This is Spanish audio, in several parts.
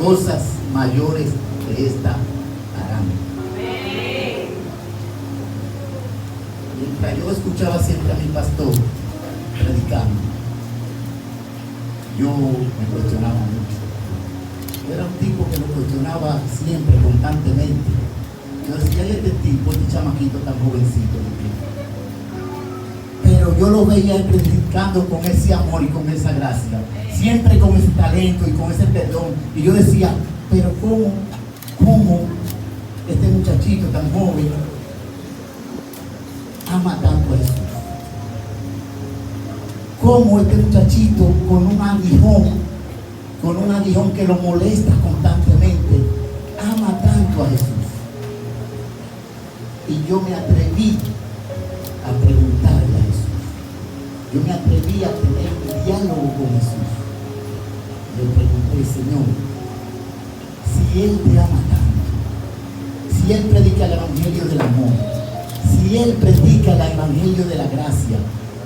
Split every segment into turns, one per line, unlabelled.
cosas mayores que esta harán. Mientras yo escuchaba siempre a mi pastor predicando, yo me cuestionaba mucho. Yo era un tipo que lo cuestionaba siempre, constantemente. Yo decía, este tipo, este chamaquito tan jovencito, pero yo lo veía predicando con ese amor y con esa gracia, siempre con ese talento y con ese perdón. Y yo decía, pero ¿cómo este muchachito tan joven ama tanto a Jesús? ¿Cómo este muchachito con un aguijón que lo molesta constantemente, ama tanto a Jesús? Y yo me atreví a preguntarle a Jesús. Yo me atreví a tener un diálogo con Jesús. Le pregunté, Señor, si Él te ama tanto, si Él predica el evangelio del amor, si Él predica el evangelio de la gracia,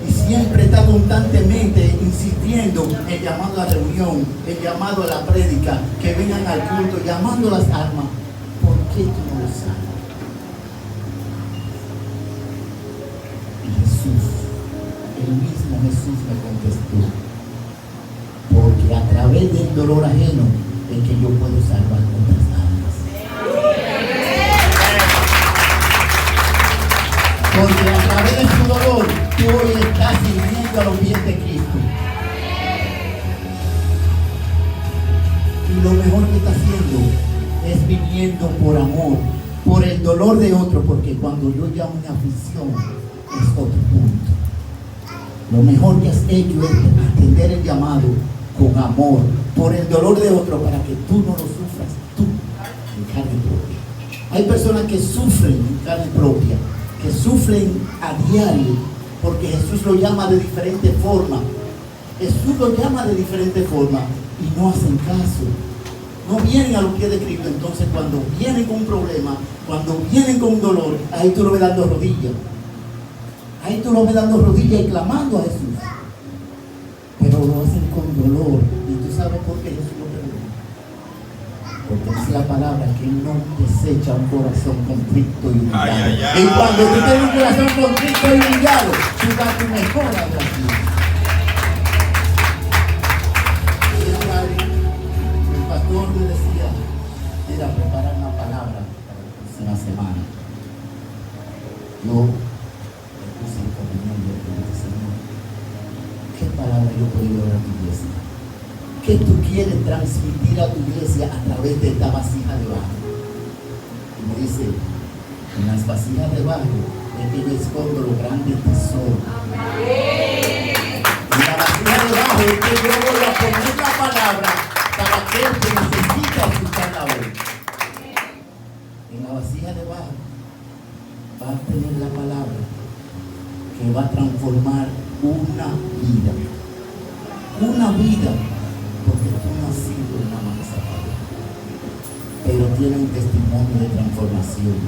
y siempre está constantemente insistiendo en llamado a la reunión, en llamado a la prédica, que vengan al culto, llamando a las almas, ¿por qué tú no lo sabes? Y Jesús, el mismo Jesús me contestó, porque a través del dolor ajeno es que yo puedo salvar otras almas. Porque a través de su dolor tú hoy estás sirviendo a los pies de Cristo. Y lo mejor que está haciendo es viviendo por amor, por el dolor de otro, porque cuando yo llamo una aflicción es otro punto. Lo mejor que has hecho es atender el llamado con amor, por el dolor de otro, para que tú no lo sufras tú en carne propia. Hay personas que sufren en carne propia, que sufren a diario, porque Jesús lo llama de diferente forma. Jesús lo llama de diferente forma y no hacen caso. No vienen a los pies de Cristo. Entonces cuando vienen con un problema, cuando vienen con un dolor, ahí tú lo ves dando rodillas. Ahí tú lo ves dando rodillas y clamando a Jesús. Pero lo hacen con dolor. ¿Y tú sabes por qué Jesús lo perdona? Porque es la palabra que no desecha un corazón contrito y humillado. Y cuando tú tienes un corazón contrito y humillado, tú das tu mejor adoración. El pastor me decía, mira, prepara una palabra para la próxima semana. Yo me puse en comunión y le dije, Señor, ¿qué palabra yo puedo dar a tu iglesia? ¿Qué tú quieres transmitir a tu iglesia a través de esta vasija de barro? Y me dice, en las vasijas de barro es que yo escondo los grandes tesoros. En la vasija de barro es que yo voy a poner la palabra para aquel que necesita escucharla hoy. En la vasija de barro va a tener la palabra que va a transformar una vida. Una vida. Porque tú no has sido una masa, pero tiene un testimonio de transformación,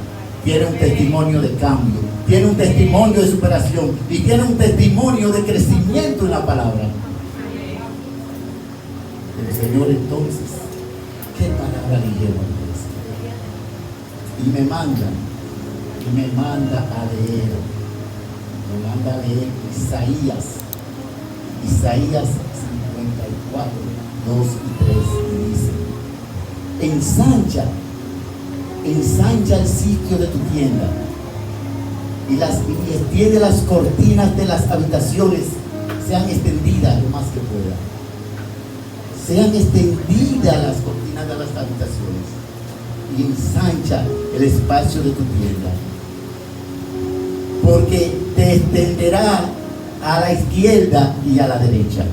tiene un testimonio de cambio, tiene un testimonio de superación y tiene un testimonio de crecimiento en la palabra. El Señor entonces, ¿qué palabra le lleva a Dios? Y me manda a leer, me manda a leer Isaías 54, 2 y 3, y dice: ensancha el sitio de tu tienda y extiende las cortinas de las habitaciones, sean extendidas lo más que puedan. Sean extendidas las cortinas de las habitaciones y ensancha el espacio de tu tienda, porque te extenderá a la izquierda y a la derecha.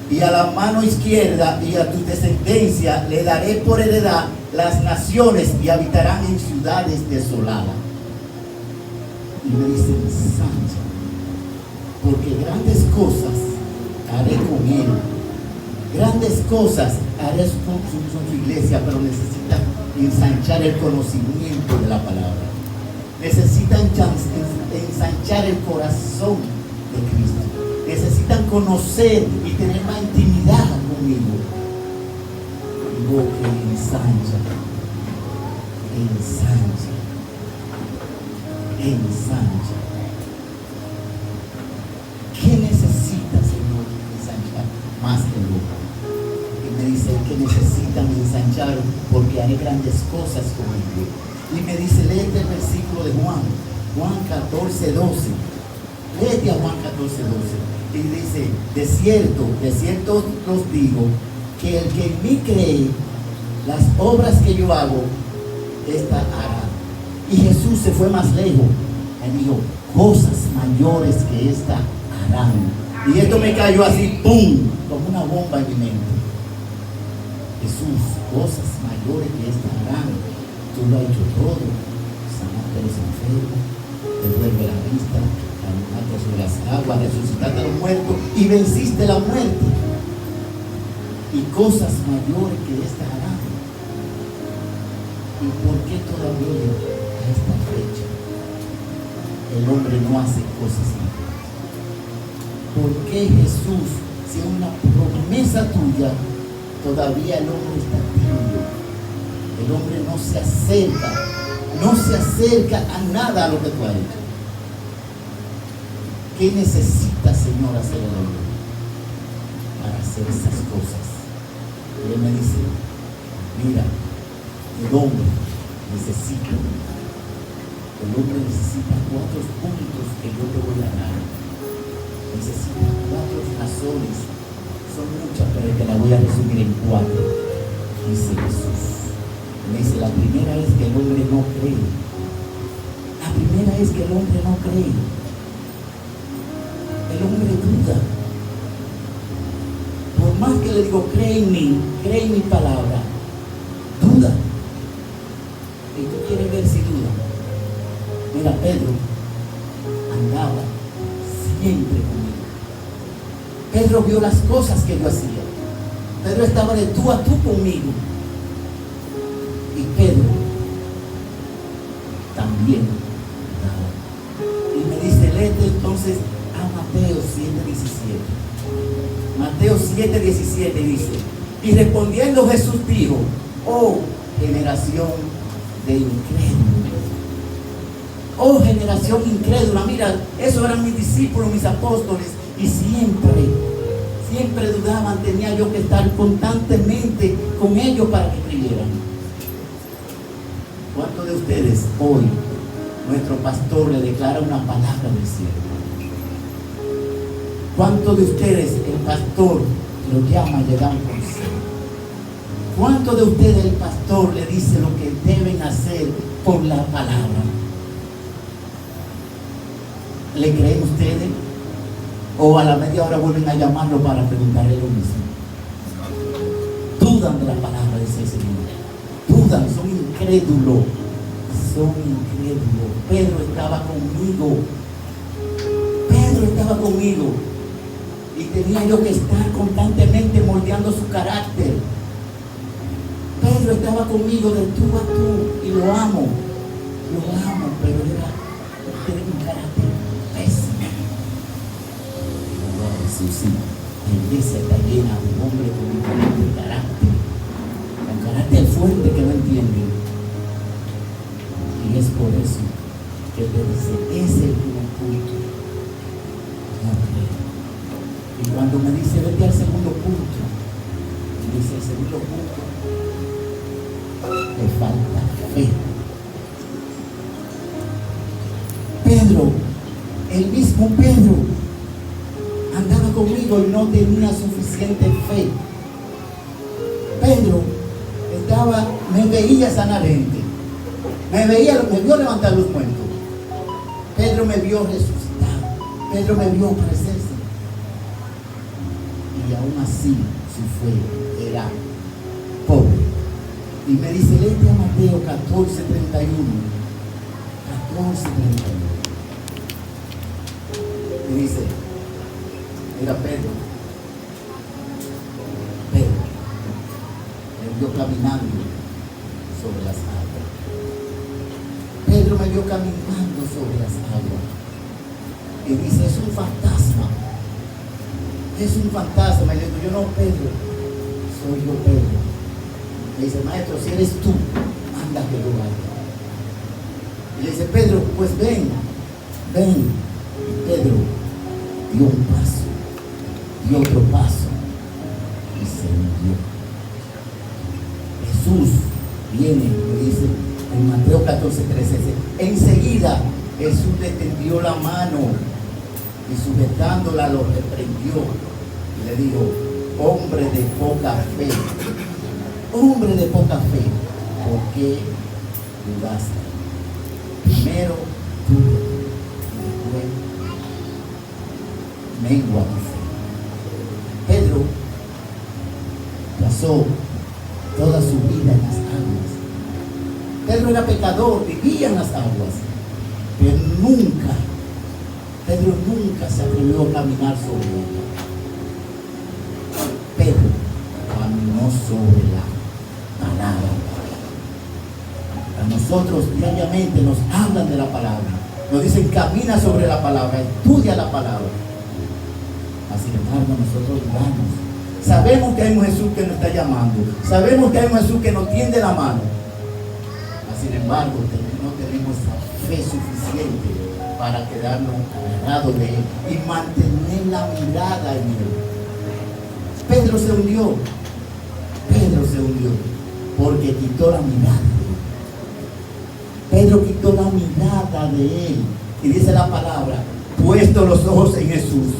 Y a la mano izquierda y a tu descendencia le daré por heredad las naciones y habitarán en ciudades desoladas. Y me dice, ensancha, porque grandes cosas haré con él. Grandes cosas haré con su iglesia, pero necesitan ensanchar el conocimiento de la palabra. Necesitan ensanchar el corazón de Cristo. Necesitan conocer y tener más intimidad conmigo. Y algo que ensancha, ensancha, ensancha. ¿Qué necesita, Señor, ensanchar más que nunca? Y me dice que necesitan ensanchar porque haré grandes cosas conmigo. Y me dice, léete el versículo de Juan 14, 12. Léete a Juan 14, 12. Y dice, de cierto os digo, que el que en mí cree, las obras que yo hago, esta hará. Y Jesús se fue más lejos. Me dijo, cosas mayores que esta harán. Y esto me cayó así, ¡pum!, como una bomba en mi mente. Jesús, cosas mayores que esta harán. Tú lo has hecho todo. Sanaste a los enfermos, devuelve la vista, caminaste sobre las aguas, resucitaste a los muertos y venciste la muerte. Y cosas mayores que esta harán. ¿Y por qué todavía a esta fecha el hombre no hace cosas mayores? ¿Por qué Jesús, si es una promesa tuya, todavía el hombre está tibio? El hombre no se acerca a nada a lo que tú has hecho. ¿Qué necesita, Señor, hacer el hombre para hacer esas cosas? Y él me dice, mira, el hombre necesita 4 puntos que yo te voy a dar. Necesita 4 razones. Son muchas, pero te las voy a resumir en 4. Dice Jesús. Me dice, la primera es que el hombre no cree. La primera es que el hombre no cree. El hombre duda. Por más que le digo, cree en mí, cree en mi palabra, duda. Y tú quieres ver si duda. Mira, Pedro andaba siempre conmigo. Pedro vio las cosas que yo hacía. Pedro estaba de tú a tú conmigo. Y Pedro también daba. Y me dice, léete entonces a Mateo 7:17. Mateo 7:17 dice, y respondiendo Jesús dijo, oh generación de incrédulos, oh generación incrédula. Mira, esos eran mis discípulos, mis apóstoles, y siempre dudaban. Tenía yo que estar constantemente con ellos para que creyeran. ¿Cuántos de ustedes hoy nuestro pastor le declara una palabra del cielo? ¿Cuántos de ustedes el pastor lo llama y le da un consejo? ¿Cuántos de ustedes el pastor le dice lo que deben hacer por la palabra? ¿Le creen ustedes? ¿O a la media hora vuelven a llamarlo para preguntarle lo mismo? Dudan de la palabra de ese Señor. Dudan, son incrédulos. Pedro estaba conmigo. Y tenía yo que estar constantemente moldeando su carácter. Pedro estaba conmigo de tú a tú. Y lo amo, pero tiene un carácter pésimo. Sí, la iglesia está llena de un hombre con un carácter fuerte que no entiende. Y es por eso que le dice, ese es el primer punto. No creo. Y cuando me dice, vete al segundo punto, me dice, el segundo punto, te falta fe. Pedro, el mismo Pedro, andaba conmigo y no tenía suficiente fe. Pedro me veía sanar gente, me vio levantar los muertos. Pedro me vio resucitar, Pedro me vio ofrecerse. Y aún así su fe era pobre. Y me dice, léete a Mateo 14:31. 14:31. Y dice, era Pedro me vio caminando sobre las aguas. Pedro me vio caminando sobre las aguas. Y dice, es un fantasma. Y le digo, yo no, Pedro, soy yo, Pedro. Le dice, maestro, si eres tú, manda que yo vaya. Y le dice, Pedro, pues ven. Y Pedro dio un paso, dio otro paso y se hundió. Jesús viene, le dice en Mateo 14:13, enseguida Jesús le tendió la mano y sujetándola lo reprendió y le dijo, hombre de poca fe, ¿por qué dudaste? Primero tú y después mengua tu fe. Pedro pasó toda su vida en las aguas. Pedro era pecador, vivía en las aguas, pero Pedro nunca se atrevió a caminar sobre ella. Pedro caminó sobre la palabra. A nosotros diariamente nos hablan de la palabra, nos dicen camina sobre la palabra, estudia la palabra. Sin embargo, nosotros dudamos. Sabemos que hay un Jesús que nos está llamando, sabemos que hay un Jesús que nos tiende la mano. Sin embargo, no tenemos esa fe suficiente para quedarnos agarrados de Él y mantener la mirada en Él. Pedro se hundió porque quitó la mirada de Él. Pedro quitó la mirada de Él y dice la palabra, puesto los ojos en Jesús,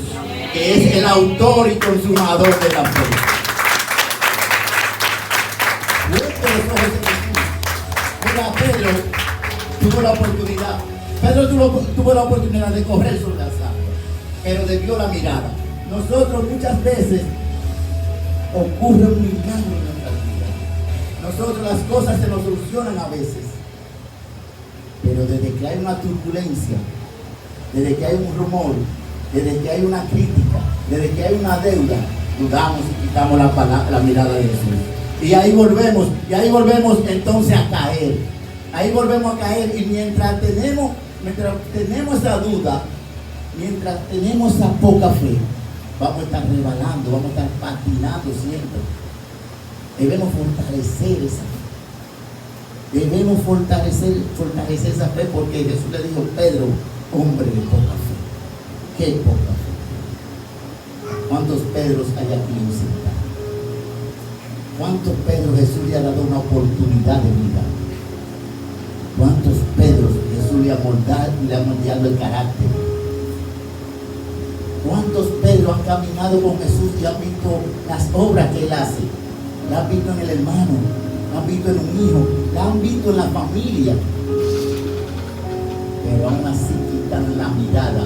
que es el autor y consumador de la fe. Puesto los ojos en Jesús. Mira, Pedro tuvo la oportunidad. Tuvo la oportunidad de correr sobre las aguas, pero desvió la mirada. Nosotros muchas veces ocurre un milagro en nuestras vidas. Nosotros las cosas se nos solucionan a veces, pero desde que hay una turbulencia, desde que hay un rumor, desde que hay una crítica, desde que hay una deuda, dudamos y quitamos la mirada de Jesús. Y ahí volvemos entonces a caer. Ahí volvemos a caer y mientras tenemos esa duda, mientras tenemos esa poca fe, vamos a estar rebalando, vamos a estar patinando siempre. Debemos fortalecer esa fe. Debemos fortalecer esa fe porque Jesús le dijo, Pedro, hombre de poca fe. Qué poca fe. ¿Cuántos Pedros hay aquí en Santa? ¿Cuántos Pedros Jesús le ha dado una oportunidad de vida? ¿Cuántos Pedros Jesús le ha moldeado el carácter? ¿Cuántos Pedros han caminado con Jesús y han visto las obras que Él hace? La han visto en el hermano, la han visto en un hijo, la han visto en la familia. Pero aún así quitan la mirada.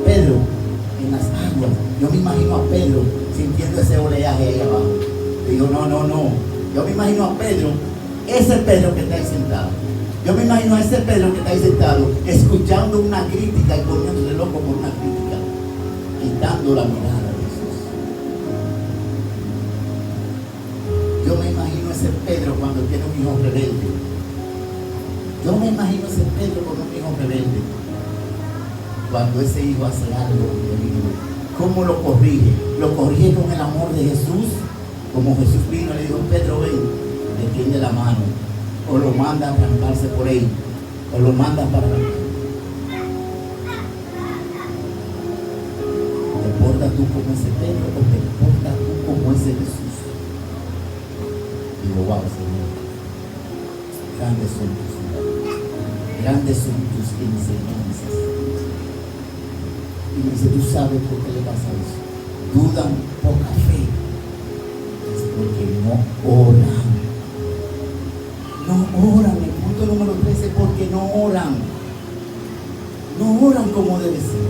Pedro, en las aguas, yo me imagino a Pedro sintiendo ese oleaje ahí abajo. Digo, no. Yo me imagino a Pedro, ese Pedro que está ahí sentado. Yo me imagino a ese Pedro que está ahí sentado, escuchando una crítica y poniéndose loco por una crítica, quitando la mirada de Jesús. Yo me imagino a ese Pedro cuando tiene un hijo rebelde. Yo me imagino a ese Pedro con un hijo rebelde. Cuando ese hijo hace algo indebido, ¿cómo lo corrige? ¿Lo corrige con el amor de Jesús? Como Jesús vino y le dijo, Pedro, ven, le tiende la mano, o lo manda a arrancarse por él, o lo manda para arrancar. ¿Te portas tú como ese Pedro o te portas tú como ese Jesús? Digo, wow, Señor, grandes son tus milagros, grandes son tus enseñanzas. Y me dice, ¿tú sabes por qué le pasa eso? Dudan, poca fe. Es porque no oran. No oran. El punto número 13 es porque no oran. No oran como debe ser.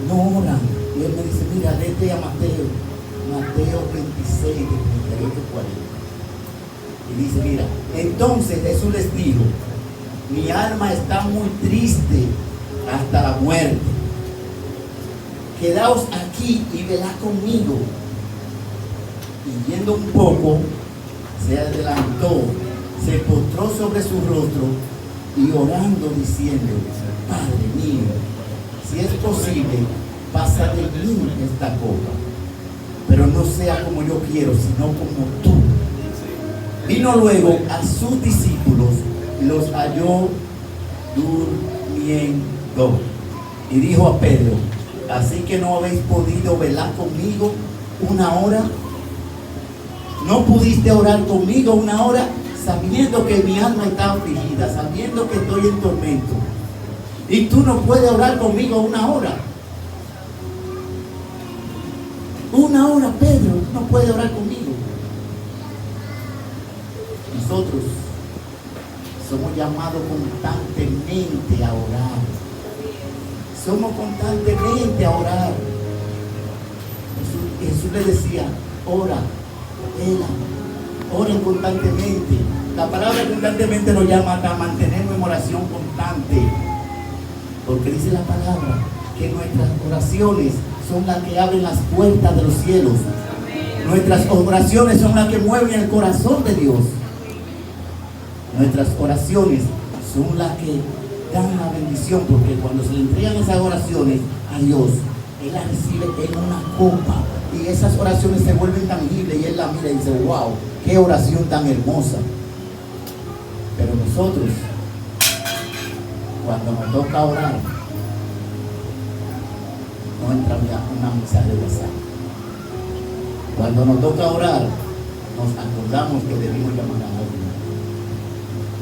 No oran. Y él me dice, mira, léete a Mateo 26, 38, 40. Y dice, mira, entonces Jesús les dijo, mi alma está muy triste hasta la muerte. Quedaos aquí y velad conmigo. Y yendo un poco, se adelantó, se postró sobre su rostro y orando diciendo, Padre mío, si es posible, pasa de mí esta copa, pero no sea como yo quiero, sino como tú. Vino luego a sus discípulos y los halló durmiendo. Y dijo a Pedro: ¿así que no habéis podido velar conmigo una hora? ¿No pudiste orar conmigo una hora? Sabiendo que mi alma está afligida, sabiendo que estoy en tormento. Y tú no puedes orar conmigo una hora. Una hora, Pedro, no puede orar conmigo. Nosotros somos llamados constantemente a orar. Somos constantemente a orar. Jesús le decía: ora, oren constantemente. La palabra constantemente nos llama a mantenernos en oración constante. Porque dice la palabra que nuestras oraciones son las que abren las puertas de los cielos. Nuestras oraciones son las que mueven el corazón de Dios. Nuestras oraciones son las que dan la bendición, porque cuando se le entregan esas oraciones a Dios, Él las recibe en una copa y esas oraciones se vuelven tangibles y Él la mira y dice: wow, qué oración tan hermosa. Pero nosotros, cuando nos toca orar, no entra una mensaje de WhatsApp. Cuando nos toca orar, nos acordamos que debimos llamar a alguien.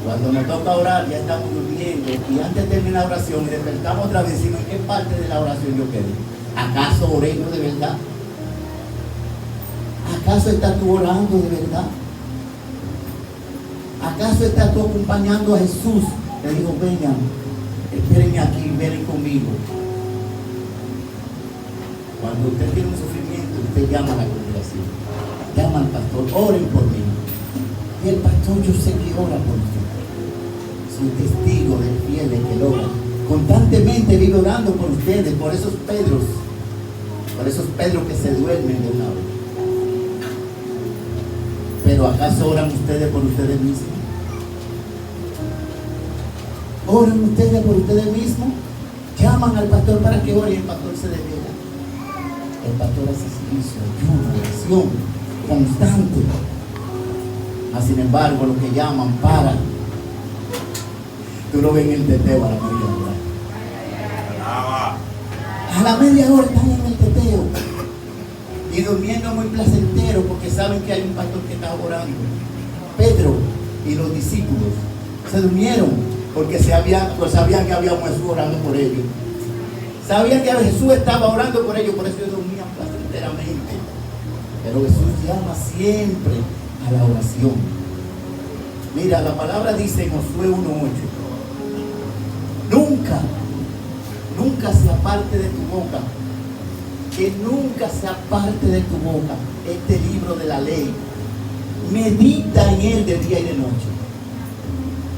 Cuando nos toca orar, ya estamos durmiendo y antes de terminar la oración, despertamos otra vez y decimos: ¿en qué parte de la oración yo quedé? ¿Acaso oré yo de verdad? ¿Acaso estás tú orando de verdad? ¿Acaso estás tú acompañando a Jesús? Le digo: vengan, espérenme aquí, ven conmigo. Cuando usted tiene un sufrimiento, usted llama a la congregación, llama al pastor: oren por mí. Y el pastor, yo sé que ora por usted. Soy testigo del fiel que lo ora. Constantemente vive orando por ustedes, por esos Pedros que se duermen de una hora. Pero ¿acaso oran ustedes por ustedes mismos? ¿Oran ustedes por ustedes mismos? Llaman al pastor para que ore y el pastor se desvela. El pastor hace servicio, ayuda, oración constante. Mas sin embargo, los que llaman paran. Tú lo ves en el teteo a la media hora. A la media hora están en el teteo y durmiendo muy placentero porque saben que hay un pastor que está orando. Pedro y los discípulos se durmieron porque sabían que había un Jesús orando por ellos. Sabían que Jesús estaba orando por ellos, por eso ellos dormían placenteramente. Pero Jesús llama siempre a la oración. Mira, la palabra dice en Josué 1:8: nunca se aparte de tu boca, que nunca se aparte de tu boca este libro de la ley. Medita en él de día y de noche.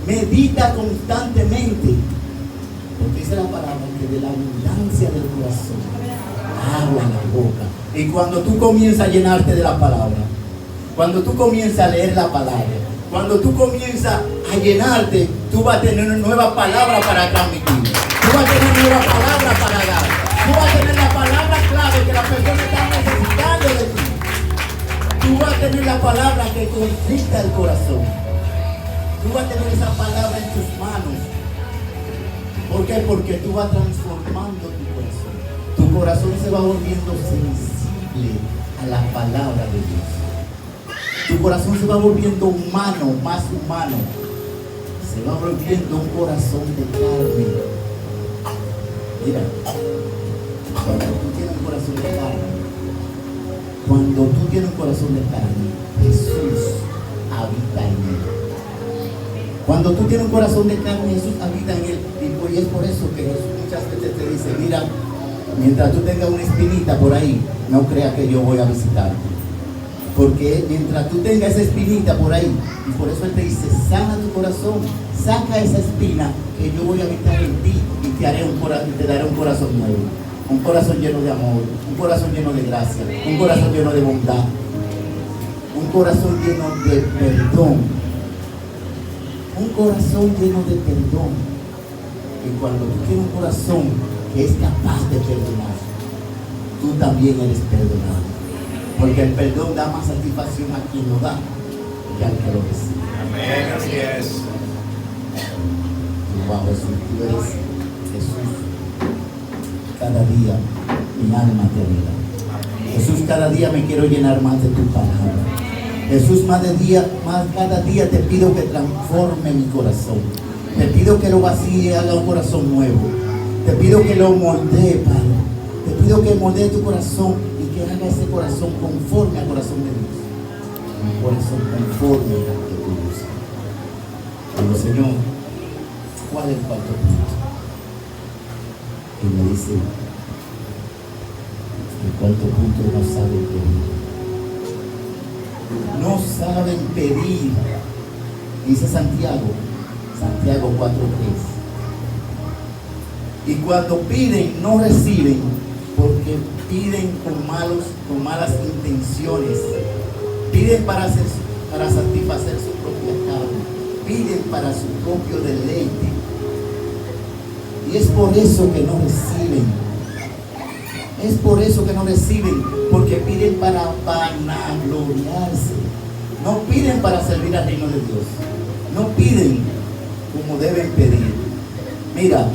Medita constantemente, porque dice la palabra que de la abundancia del corazón habla la boca. Y cuando tú comienzas a llenarte de la palabra, cuando tú comienzas a leer la palabra, cuando tú comienzas a llenarte, tú vas a tener una nueva palabra para transmitir. Tú vas a tener nueva palabra para dar. Tú vas a tener la palabra clave que la persona está necesitando de ti. Tú vas a tener la palabra que conquista el corazón. Tú vas a tener esa palabra en tus manos. ¿Por qué? Porque tú vas transformando tu corazón. Tu corazón se va volviendo sensible a la palabra de Dios. Tu corazón se va volviendo humano, más humano. Se va volviendo un corazón de carne. Mira, cuando tú tienes un corazón de carne, Jesús habita en él. Cuando tú tienes un corazón de carne, Jesús habita en él. Y es por eso que Jesús muchas veces te dice: mira, mientras tú tengas una espinita por ahí, no creas que yo voy a visitarte. Porque mientras tú tengas esa espinita por ahí, y por eso Él te dice: sana tu corazón, saca esa espina, que yo voy a habitar en ti y te daré un corazón nuevo, un corazón lleno de amor, un corazón lleno de gracia, un corazón lleno de bondad, un corazón lleno de perdón, un corazón lleno de perdón. Y cuando tú tienes un corazón que es capaz de perdonar, tú también eres perdonado. Porque el perdón da más satisfacción a quien lo da. y al que lo recibe.
Amén, así es.
Wow, Jesús, tú eres Jesús. Cada día mi alma te anhela. Jesús, cada día me quiero llenar más de tu palabra. Jesús, cada día te pido que transforme mi corazón. Te pido que lo vacíe y haga un corazón nuevo. Te pido que lo moldee, Padre. Te pido que moldee tu corazón y que haga ese corazón conforme al corazón de Dios. Un corazón conforme al que tú usas. Pero Señor, ¿cuál es el cuarto punto? Y me dice, el cuarto punto, no saben pedir. No saben pedir. Dice Santiago 4:3. Y cuando piden, no reciben, porque piden con malas intenciones. Piden para satisfacer su propia carne. Piden para su propio deleite. Y es por eso que no reciben. Es por eso que no reciben, porque piden para vanagloriarse. No piden para servir al reino de Dios. No piden como deben pedir. Mira,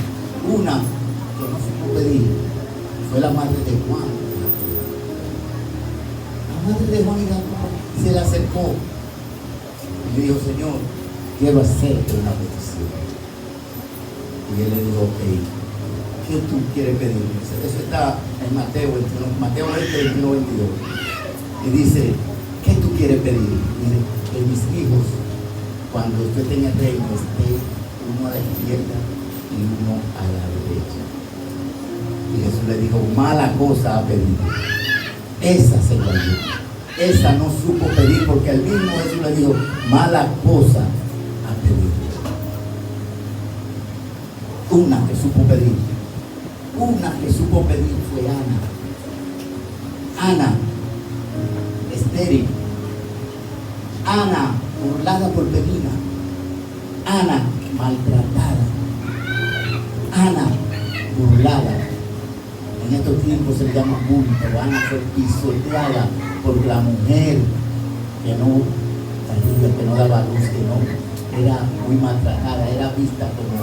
una que no supo pedir fue la madre de Juan. La madre de Juan se le acercó y le dijo, Señor, quiero hacerte una petición. Y él le dijo, ok, ¿qué tú quieres pedir? Eso está en Mateo 21, 22. Y dice, ¿qué tú quieres pedir? Dice, que mis hijos, cuando usted tenga el reino, esté uno a la izquierda y uno a la derecha. Y Jesús le dijo, mala cosa ha pedido. Esa se guardó. Esa no supo pedir, porque al mismo Jesús le dijo, mala cosa ha pedido. Una que supo pedir. Una que supo pedir fue Ana. Ana, estéril. Ana, burlada por Penina. Ana, maltratada. Ana, burlada. En estos tiempos se le llama bullying, pero Ana fue pisoteada por la mujer que no daba luz, que no era muy maltratada, era vista como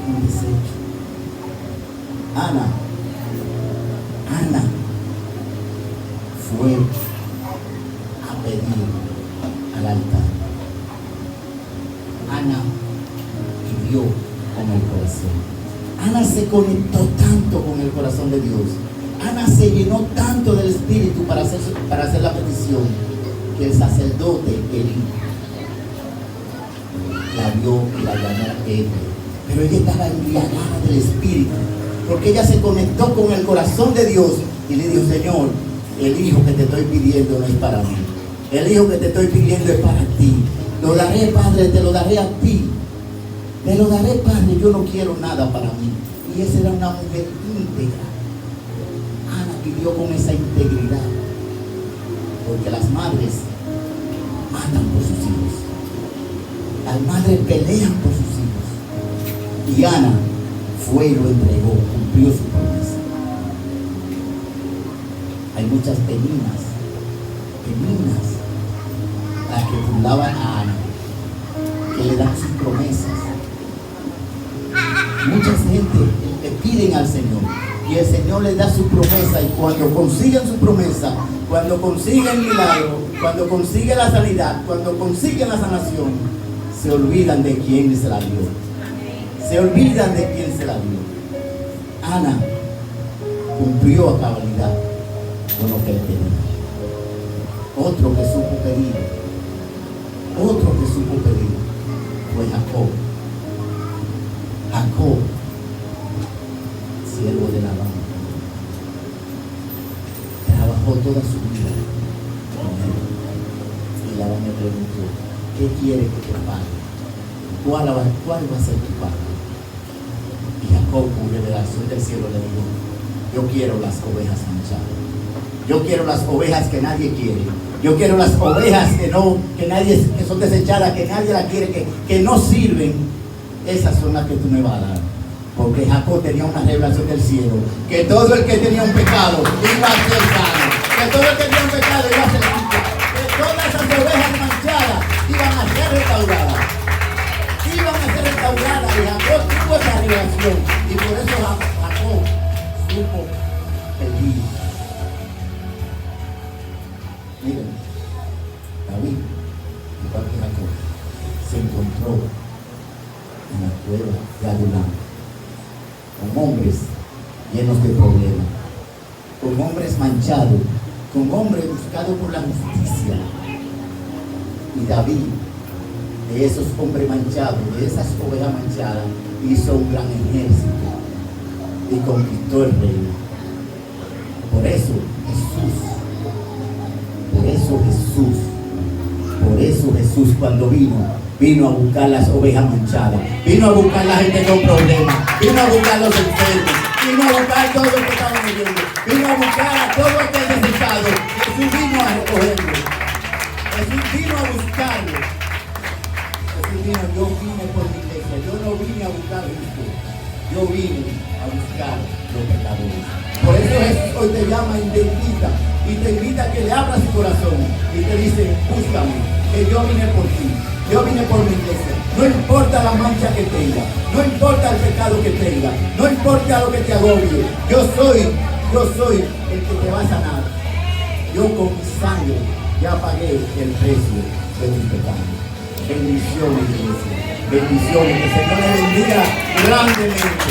un desecho. Ana fue a pedir al altar. Ana vivió con el corazón. Ana se conectó tanto con el corazón de Dios. Ana se llenó tanto del Espíritu para hacer la petición, que el sacerdote Elí la vio y la llamó ella. Pero ella estaba embriagada del Espíritu, porque ella se conectó con el corazón de Dios y le dijo, Señor, el hijo que te estoy pidiendo no es para mí. El hijo que te estoy pidiendo es para ti. Lo daré, Padre, te lo daré a ti. Te lo daré, Padre, yo no quiero nada para mí. Y esa era una mujer íntegra. Ana pidió con esa integridad, porque las madres matan por sus hijos. Las madres pelean por sus hijos. Y Ana fue y lo entregó, cumplió su promesa. Hay muchas peninas las que burlaban a Ana, que le dan sus promesas. Mucha gente le piden al Señor y el Señor les da su promesa, y cuando consiguen su promesa, cuando consiguen el milagro, cuando consiguen la sanidad, cuando consiguen la sanación, se olvidan de quién se la dio. Se olvidan de quién se la dio. Ana cumplió a cabalidad con lo que le pedía. Otro que supo pedir fue Jacob. Jacob, siervo de Labán, trabajó toda su vida con él. Y Labán le preguntó, ¿qué quiere que te pague? ¿Cuál va a ser tu pago? Y Jacob, con revelación del cielo, le dijo, yo quiero las ovejas manchadas. Yo quiero las ovejas que nadie quiere. Yo quiero las ovejas que son desechadas, que nadie las quiere, que no sirven. Esas son las que tú me vas a dar. Porque Jacob tenía una revelación del cielo, que todo el que tenía un pecado iba a ser sano. Que todo el que tenía un pecado iba a ser limpio. Que todas esas ovejas manchadas revelación. Y por eso Jacob supo pedir. Miren, David, igual que Jacob, se encontró en la cueva de Adulam con hombres llenos de problemas, con hombres manchados, con hombres buscados por la justicia. Y David, de esos hombres manchados, de esas ovejas manchadas, hizo un gran ejército y conquistó el reino. Por eso Jesús cuando vino a buscar las ovejas manchadas, vino a buscar la gente con problemas, vino a buscar los enfermos, vino a buscar todo lo que estaban viviendo, vino a buscar a todo el que es necesitado. Jesús vino a recogerlo, Jesús vino a buscarlo. Jesús vino, yo vine por mi iglesia, yo no vine a buscar justo, yo vine a buscar los pecadores. Por eso Jesús hoy te llama y te invita a que le abras tu corazón y te dice, búscame, que yo vine por ti, yo vine por mi iglesia. No importa la mancha que tenga, no importa el pecado que tenga, no importa lo que te agobie, yo soy el que te va a sanar. Yo con mi sangre ya pagué el precio de tus pecados. Bendiciones, iglesia. Bendiciones. Que el Señor le bendiga grandemente.